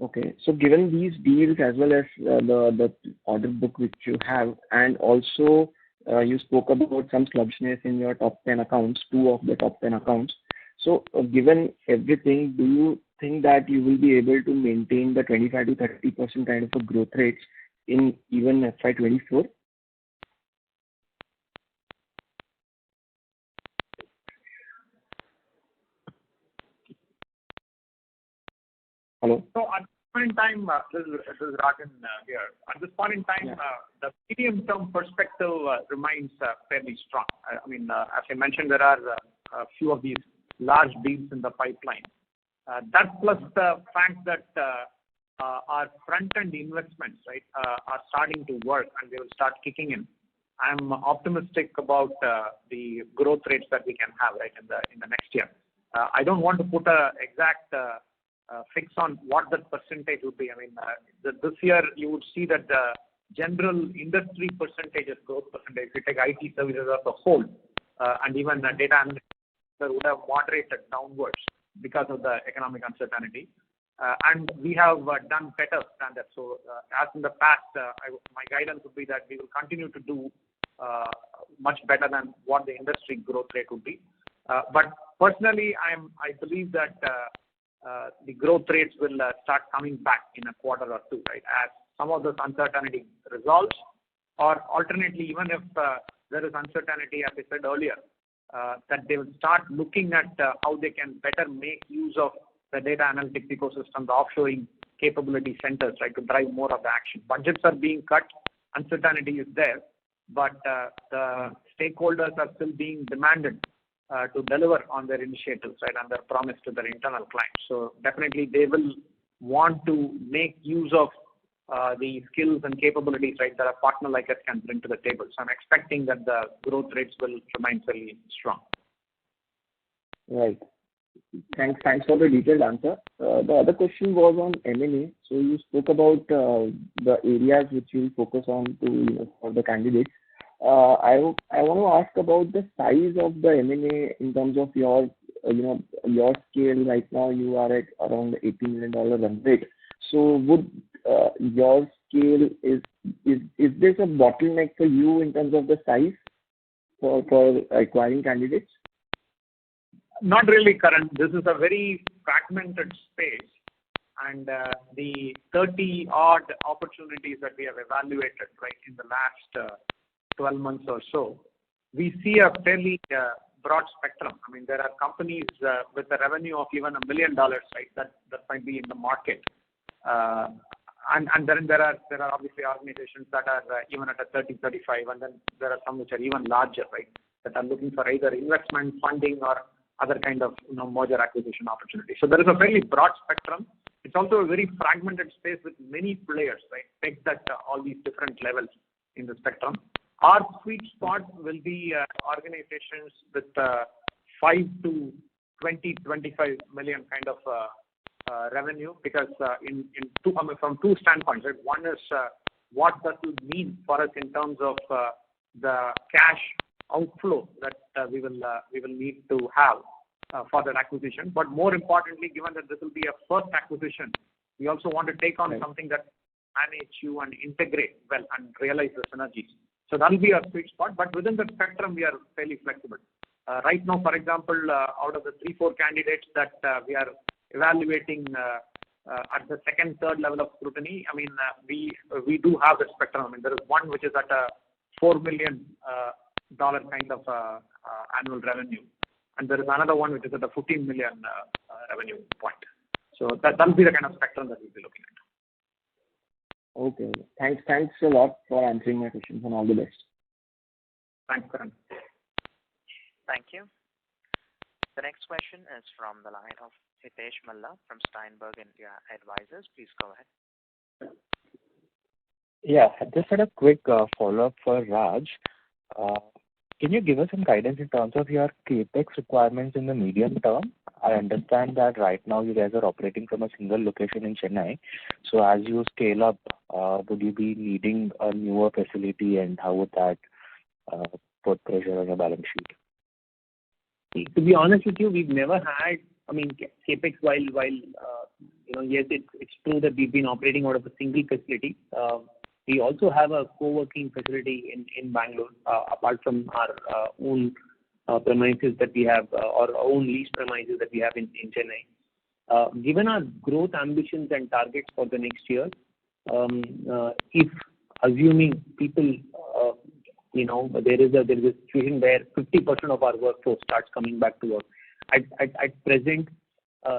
Okay, so given these deals as well as the order book which you have, and also you spoke about some sluggishness in your top 10 accounts, 2 of the top 10 accounts. So given everything, do you think that you will be able to maintain the 25 to 30% kind of a growth rates in even FY24? Hello? So at this point in time, this is Rajan here. At this point in time, the medium-term perspective remains fairly strong. I mean, as I mentioned, there are a few of these large deals in the pipeline. That plus the fact that our front-end investments, right, are starting to work and they will start kicking in. I'm optimistic about the growth rates that we can have, right, in the next year. I don't want to put a exact fix on what that percentage would be. I mean, this year you would see that the general industry percentages, growth percentage, if you take IT services as a whole, and even data analytics would have moderated downwards because of the economic uncertainty. And we have done better than that. So as in the past, my guidance would be that we will continue to do much better than what the industry growth rate would be. But personally, I believe that the growth rates will start coming back in a quarter or two, right? As some of this uncertainty resolves, or alternately, even if there is uncertainty, as I said earlier, that they will start looking at how they can better make use of the data analytics ecosystem, the offshoring capability centers, right, to drive more of the action. Budgets are being cut, uncertainty is there, but the stakeholders are still being demanded to deliver on their initiatives, right, and their promise to their internal clients. So definitely they will want to make use of the skills and capabilities, right, that a partner like us can bring to the table. So I'm expecting that the growth rates will remain fairly strong. Right. Thanks for the detailed answer. The other question was on M&A. So you spoke about the areas which you focus on for the candidates. I want to ask about the size of the M&A in terms of your your scale. Right now you are at around $18 million run rate. So would your scale is this a bottleneck for you in terms of the size for acquiring candidates? Not really, Karan. This is a very fragmented space, and the 30-odd opportunities that we have evaluated, right, in the last 12 months or so, we see a fairly broad spectrum. I mean, there are companies with a revenue of even $1 million, right, that might be in the market. And then there are obviously organizations that are even at a 30, 35, and then there are some which are even larger, right, that are looking for either investment, funding, or other kind of merger acquisition opportunity. So there is a very broad spectrum. It's also a very fragmented space with many players, right, picked at all these different levels in the spectrum. Our sweet spot will be organizations with 5 to 20, 25 million kind of revenue, because from two standpoints, right? One is what does it mean for us in terms of the cash outflow that we will need to have for that acquisition. But more importantly, given that this will be a first acquisition, we also want to take on something that manage you and integrate well and realize the synergies. So that will be our sweet spot. But within the spectrum, we are fairly flexible. Right now, for example, out of the 3-4 candidates that we are evaluating at the second, third level of scrutiny, I mean, we do have the spectrum. I mean, there is one which is at a $4 million kind of annual revenue, and there is another one which is at a 15 million revenue point. So that will be the kind of spectrum that we'll be looking at. Okay. Thanks a lot for answering my questions, and all the best. Thanks, Karan. Thank you. The next question is from the line of Hitesh Malla from Steinberg India Advisors. Please go ahead. Yeah, I just had a quick follow-up for Raj. Can you give us some guidance in terms of your capex requirements in the medium term? I understand that right now you guys are operating from a single location in Chennai. So as you scale up, would you be needing a newer facility, and how would that put pressure on your balance sheet? To be honest with you, we've never had, I mean, capex while yes, it's true that we've been operating out of a single facility. We also have a co-working facility in Bangalore, apart from our own premises that we have, or our own lease premises that we have in Chennai. Given our growth ambitions and targets for the next year, if assuming people, there is a situation where 50% of our workforce starts coming back to work. At present,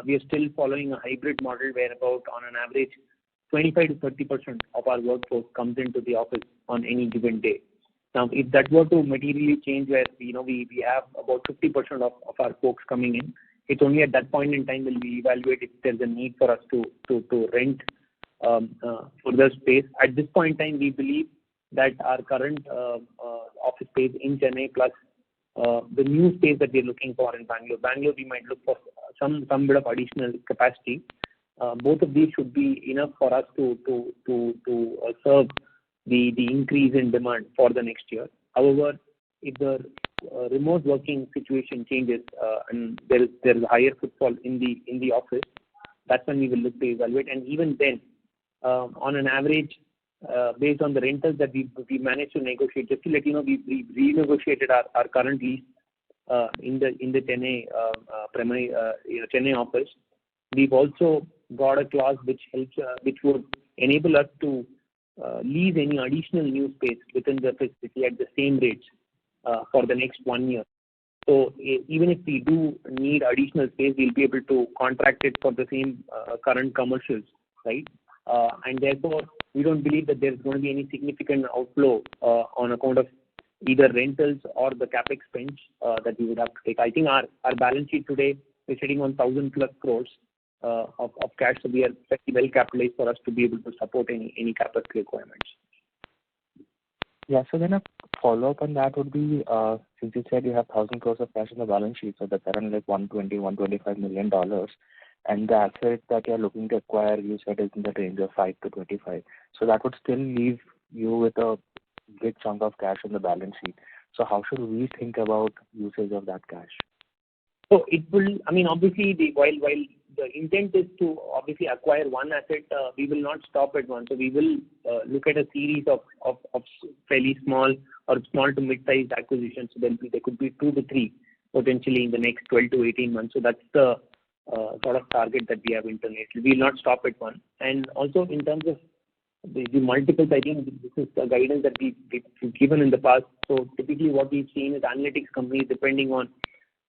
we are still following a hybrid model where about on an average 25 to 30% of our workforce comes into the office on any given day. Now, if that were to materially change, where we have about 50% of our folks coming in, it's only at that point in time will we evaluate if there's a need for us to rent further space. At this point in time, we believe that our current office space in Chennai plus the new space that we're looking for in Bangalore, we might look for some bit of additional capacity. Both of these should be enough for us to serve the increase in demand for the next year. However, if the remote working situation changes and there is a higher footfall in the office, that's when we will look to evaluate. And even then, on an average, based on the rentals that we managed to negotiate, just to let you know, we renegotiated our current lease in the Chennai office. We've also got a clause which would enable us to lease any additional new space within the facility at the same rates for the next 1 year. So even if we do need additional space, we'll be able to contract it for the same current commercials, right? And therefore, we don't believe that there's going to be any significant outflow on account of either rentals or the capex spends that we would have to take. I think our balance sheet today is sitting on 1,000 plus crores of cash, so we are very well capitalized for us to be able to support any capex requirements. Yeah, so then a follow-up on that would be, since you said you have 1,000 crores of cash on the balance sheet, so that's around like $125 million, and the asset that you're looking to acquire, you said is in the range of 5 to 25. So that would still leave you with a big chunk of cash on the balance sheet. So how should we think about usage of that cash? So it will, I mean, obviously, while the intent is to obviously acquire one asset, we will not stop at one. So we will look at a series of fairly small or small to mid-sized acquisitions. So there could be 2 to 3 potentially in the next 12 to 18 months. So that's the sort of target that we have internally. We will not stop at one. And also in terms of the multiples, I think this is the guidance that we've given in the past. So typically what we've seen is analytics companies, depending on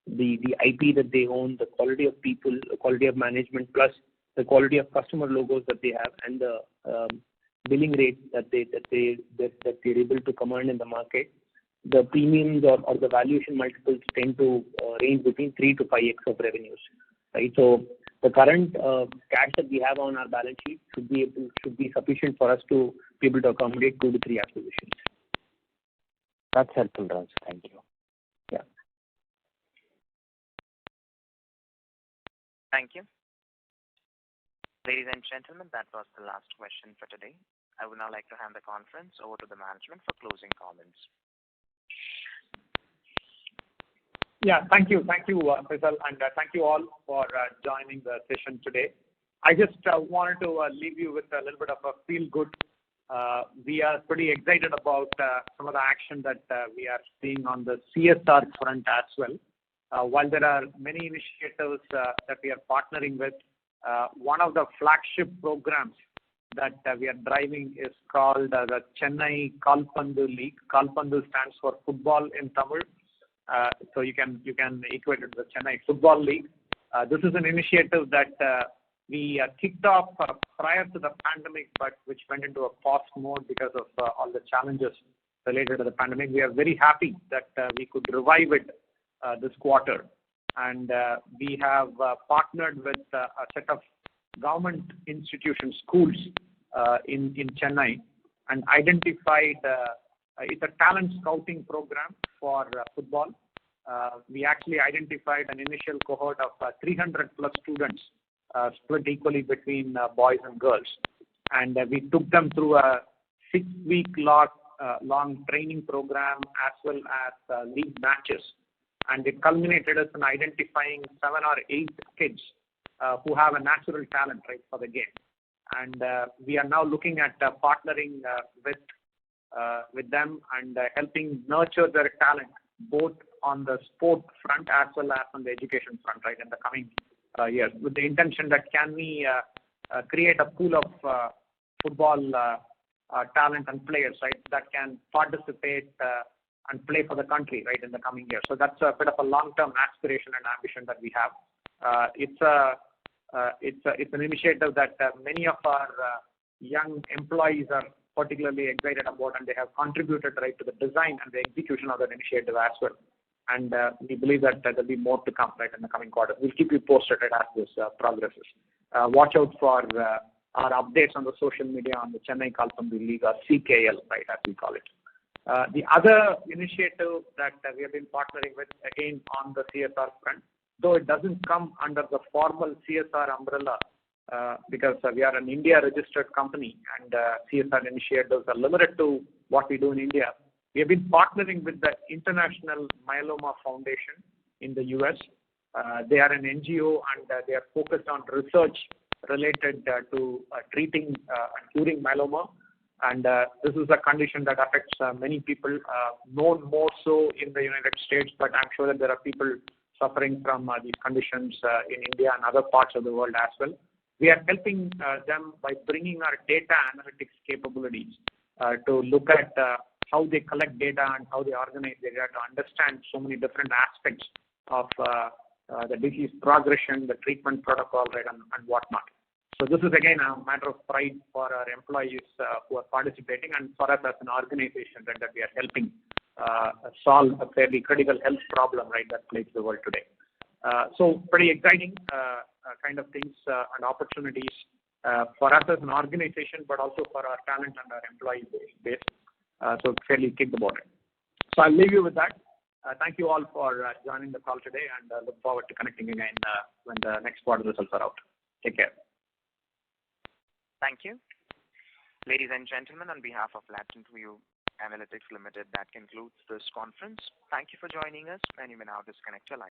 the IP that they own, the quality of people, the quality of management, plus the quality of customer logos that they have, and the billing rates that they're able to command in the market, the premiums or the valuation multiples tend to range between 3 to 5x of revenues, right? So the current cash that we have on our balance sheet should be sufficient for us to be able to accommodate 2 to 3 acquisitions. That's helpful, Raj. Thank you. Yeah. Thank you. Ladies and gentlemen, that was the last question for today. I would now like to hand the conference over to the management for closing comments. Yeah, thank you, Faisal, and thank you all for joining the session today. I just wanted to leave you with a little bit of a feel good. We are pretty excited about some of the action that we are seeing on the CSR front as well. While there are many initiatives that we are partnering with, one of the flagship programs that we are driving is called the Chennai Kalpandu League. Kalpandu stands for football in Tamil. So you can equate it to the Chennai Football League. This is an initiative that we kicked off prior to the pandemic, but which went into a pause mode because of all the challenges related to the pandemic. We are very happy that we could revive it this quarter, and we have partnered with a set of government institution schools in Chennai and identified it's a talent scouting program for football. We actually identified an initial cohort of 300 plus students split equally between boys and girls, and we took them through a 6-week long training program as well as league matches, and it culminated us in identifying 7 or 8 kids who have a natural talent, right, for the game. And we are now looking at partnering with them and helping nurture their talent both on the sport front as well as on the education front, right, in the coming years, with the intention that can we create a pool of football talent and players, right, that can participate and play for the country, right, in the coming years. So that's a bit of a long-term aspiration and ambition that we have. It's an initiative that many of our young employees are particularly excited about, and they have contributed, right, to the design and the execution of that initiative as well. And we believe that there'll be more to come, right, in the coming quarter. We'll keep you posted as this progresses. Watch out for our updates on the social media on the Chennai Kalpandu League, or CKL, right, as we call it. The other initiative that we have been partnering with, again, on the CSR front, though it doesn't come under the formal CSR umbrella, because we are an India-registered company and CSR initiatives are limited to what we do in India. We have been partnering with the International Myeloma Foundation in the US. They are an NGO and they are focused on research related to treating and curing myeloma. And this is a condition that affects many people, known more so in the United States, but I'm sure that there are people suffering from these conditions in India and other parts of the world as well. We are helping them by bringing our data analytics capabilities to look at how they collect data and how they organize their data to understand so many different aspects of the disease progression, the treatment protocol, right, and whatnot. So this is again a matter of pride for our employees who are participating, and for us as an organization that we are helping solve a fairly critical health problem, right, that plagues the world today. So pretty exciting kind of things and opportunities for us as an organization, but also for our talent and our employee base. So fairly kick the ball. So I'll leave you with that. Thank you all for joining the call today, and look forward to connecting again when the next quarter results are out. Take care. Thank you. Ladies and gentlemen, on behalf of Latent View Analytics Limited, that concludes this conference. Thank you for joining us, and you may now disconnect your line.